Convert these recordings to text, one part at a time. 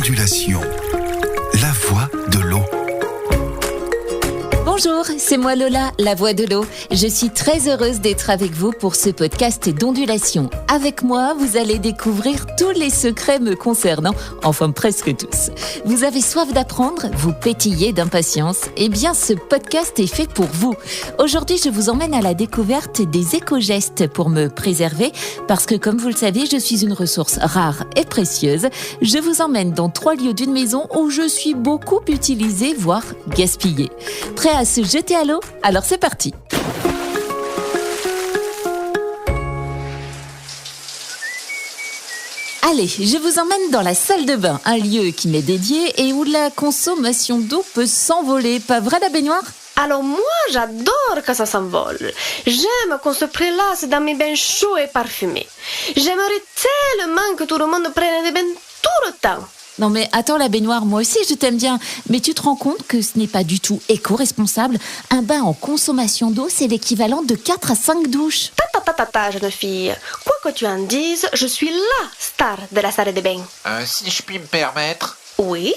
d'ondulation, la voix de l'eau. Bonjour, c'est moi Lola, la voix de l'eau. Je suis très heureuse d'être avec vous pour ce podcast d'ondulation. Avec moi, vous allez découvrir tous les secrets me concernant, enfin presque tous. Vous avez soif d'apprendre, vous pétillez d'impatience. Eh bien, ce podcast est fait pour vous. Aujourd'hui, je vous emmène à la découverte des éco-gestes pour me préserver, parce que comme vous le savez, je suis une ressource rare et précieuse. Je vous emmène dans 3 lieux d'une maison où je suis beaucoup utilisée, voire gaspillée. Prêt à se jeter à l'eau? Alors c'est parti! Allez, je vous emmène dans la salle de bain, un lieu qui m'est dédié et où la consommation d'eau peut s'envoler. Pas vrai la baignoire? Alors moi, j'adore que ça s'envole. J'aime qu'on se prélasse dans mes bains chauds et parfumés. J'aimerais tellement que tout le monde prenne des bains tout le temps. Non mais attends la baignoire, moi aussi je t'aime bien. Mais tu te rends compte que ce n'est pas du tout éco-responsable? Un bain en consommation d'eau, c'est l'équivalent de 4 à 5 douches. Ta, jeune fille. Quoi que tu en dises, je suis la star de la salle de bain. Si je puis me permettre, Oui?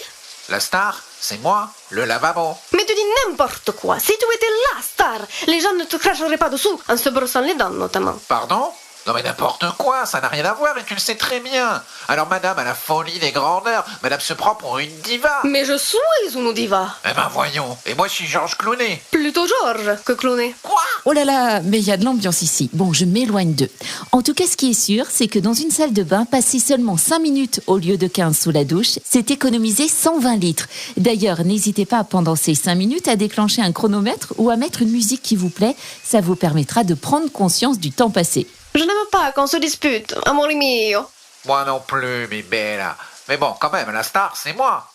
la star, c'est moi, le lavabo. Mais tu dis n'importe quoi. Si tu étais la star, les gens ne te cracheraient pas dessous, en se brossant les dents notamment. Pardon? Non mais n'importe quoi, ça n'a rien à voir et tu le sais très bien. Alors madame a la folie des grandeurs, madame se prend pour une diva. Mais je suis une diva. Eh ben voyons, et moi je suis Georges Clooney. Plutôt Georges que Clooney. Quoi? Oh là là, mais il y a de l'ambiance ici. Bon, je m'éloigne d'eux. En tout cas, ce qui est sûr, c'est que dans une salle de bain, passer seulement 5 minutes au lieu de 15 sous la douche, c'est économiser 120 litres. D'ailleurs, n'hésitez pas pendant ces 5 minutes à déclencher un chronomètre ou à mettre une musique qui vous plaît. Ça vous permettra de prendre conscience du temps passé. Je n'aime pas qu'on se dispute, amore mio. Moi non plus, mi bella. Mais bon, quand même, la star, c'est moi.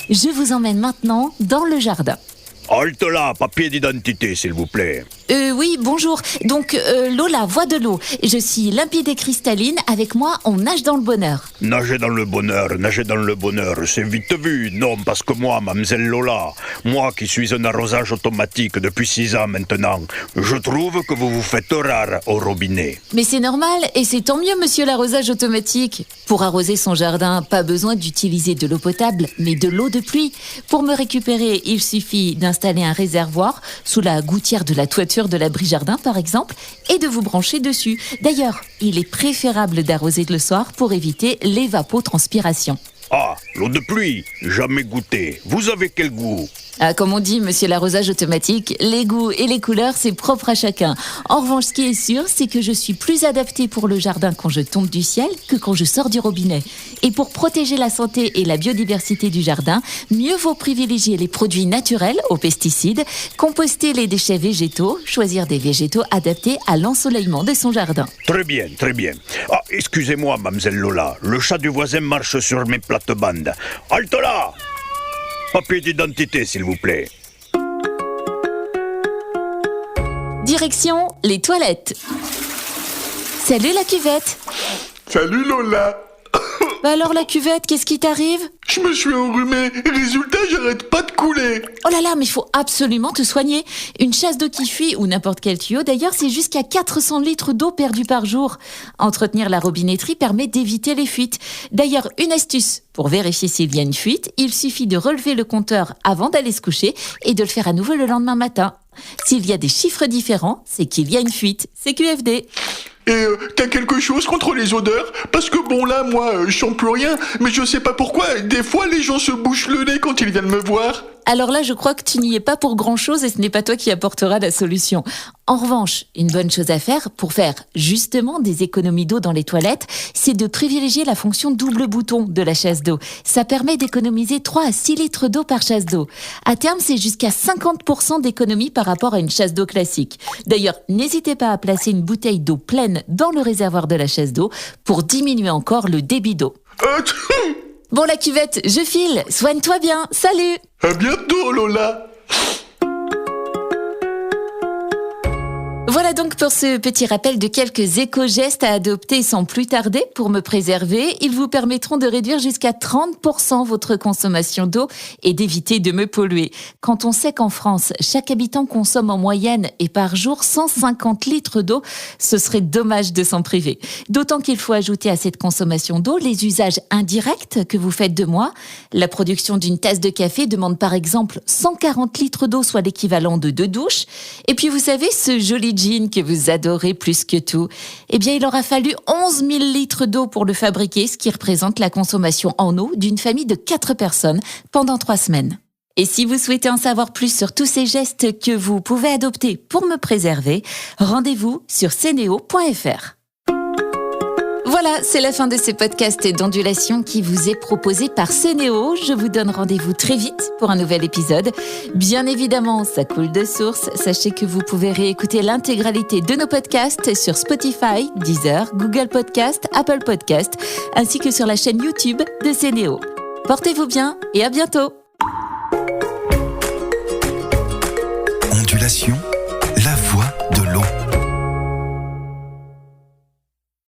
Je vous emmène maintenant dans le jardin. Halte là, papier d'identité, s'il vous plaît. Oui, bonjour. Donc, Lola, voix de l'eau. Je suis limpide et cristalline. Avec moi, on nage dans le bonheur. Nager dans le bonheur, c'est vite vu. Non, parce que moi, mademoiselle Lola, moi qui suis un arrosage automatique depuis 6 ans maintenant, je trouve que vous vous faites rare au robinet. Mais c'est normal, et c'est tant mieux, monsieur l'arrosage automatique. Pour arroser son jardin, pas besoin d'utiliser de l'eau potable, mais de l'eau de pluie. Pour me récupérer, il suffit d'installer un réservoir sous la gouttière de la toiture de l'abri jardin, par exemple, et de vous brancher dessus. D'ailleurs, il est préférable d'arroser le soir pour éviter l'évapotranspiration. Ah, l'eau de pluie, jamais goûté. Vous avez quel goût? Ah, comme on dit, monsieur l'arrosage automatique, les goûts et les couleurs, c'est propre à chacun. En revanche, ce qui est sûr, c'est que je suis plus adaptée pour le jardin quand je tombe du ciel que quand je sors du robinet. Et pour protéger la santé et la biodiversité du jardin, mieux vaut privilégier les produits naturels aux pesticides, composter les déchets végétaux, choisir des végétaux adaptés à l'ensoleillement de son jardin. Très bien, très bien. Ah, excusez-moi, mademoiselle Lola, le chat du voisin marche sur mes plates-bandes. Halte là! Papier d'identité, s'il vous plaît. Direction les toilettes. Salut la cuvette. Salut Lola. Bah alors la cuvette, qu'est-ce qui t'arrive? Je me suis enrhumé, résultat j'arrête pas de couler. Oh là là, mais il faut absolument te soigner. Une chasse d'eau qui fuit, ou n'importe quel tuyau d'ailleurs, c'est jusqu'à 400 litres d'eau perdue par jour. Entretenir la robinetterie permet d'éviter les fuites. D'ailleurs, une astuce, pour vérifier s'il y a une fuite, il suffit de relever le compteur avant d'aller se coucher et de le faire à nouveau le lendemain matin. S'il y a des chiffres différents, c'est qu'il y a une fuite. C'est QFD. Et t'as quelque chose contre les odeurs? Parce que bon là, moi, je sens plus rien, mais je sais pas pourquoi, des fois les gens se bouchent le nez quand ils viennent me voir. Alors là, je crois que tu n'y es pas pour grand-chose et ce n'est pas toi qui apportera la solution. En revanche, une bonne chose à faire pour faire justement des économies d'eau dans les toilettes, c'est de privilégier la fonction double bouton de la chasse d'eau. Ça permet d'économiser 3 à 6 litres d'eau par chasse d'eau. À terme, c'est jusqu'à 50% d'économie par rapport à une chasse d'eau classique. D'ailleurs, n'hésitez pas à placer une bouteille d'eau pleine dans le réservoir de la chasse d'eau pour diminuer encore le débit d'eau. Bon la cuvette, je file, soigne-toi bien, salut! À bientôt Lola. Voilà donc pour ce petit rappel de quelques éco-gestes à adopter sans plus tarder pour me préserver. Ils vous permettront de réduire jusqu'à 30% votre consommation d'eau et d'éviter de me polluer. Quand on sait qu'en France, chaque habitant consomme en moyenne et par jour 150 litres d'eau, ce serait dommage de s'en priver. D'autant qu'il faut ajouter à cette consommation d'eau les usages indirects que vous faites de moi. La production d'une tasse de café demande par exemple 140 litres d'eau, soit l'équivalent de 2 douches. Et puis vous savez, ce joli jean que vous adorez plus que tout, eh bien il aura fallu 11 000 litres d'eau pour le fabriquer, ce qui représente la consommation en eau d'une famille de 4 personnes pendant 3 semaines. Et si vous souhaitez en savoir plus sur tous ces gestes que vous pouvez adopter pour me préserver, rendez-vous sur ceneo.fr. Voilà, c'est la fin de ce podcast d'ondulation qui vous est proposé par Ceneo. Je vous donne rendez-vous très vite pour un nouvel épisode. Bien évidemment, ça coule de source. Sachez que vous pouvez réécouter l'intégralité de nos podcasts sur Spotify, Deezer, Google Podcast, Apple Podcast, ainsi que sur la chaîne YouTube de Ceneo. Portez-vous bien et à bientôt. Ondulation.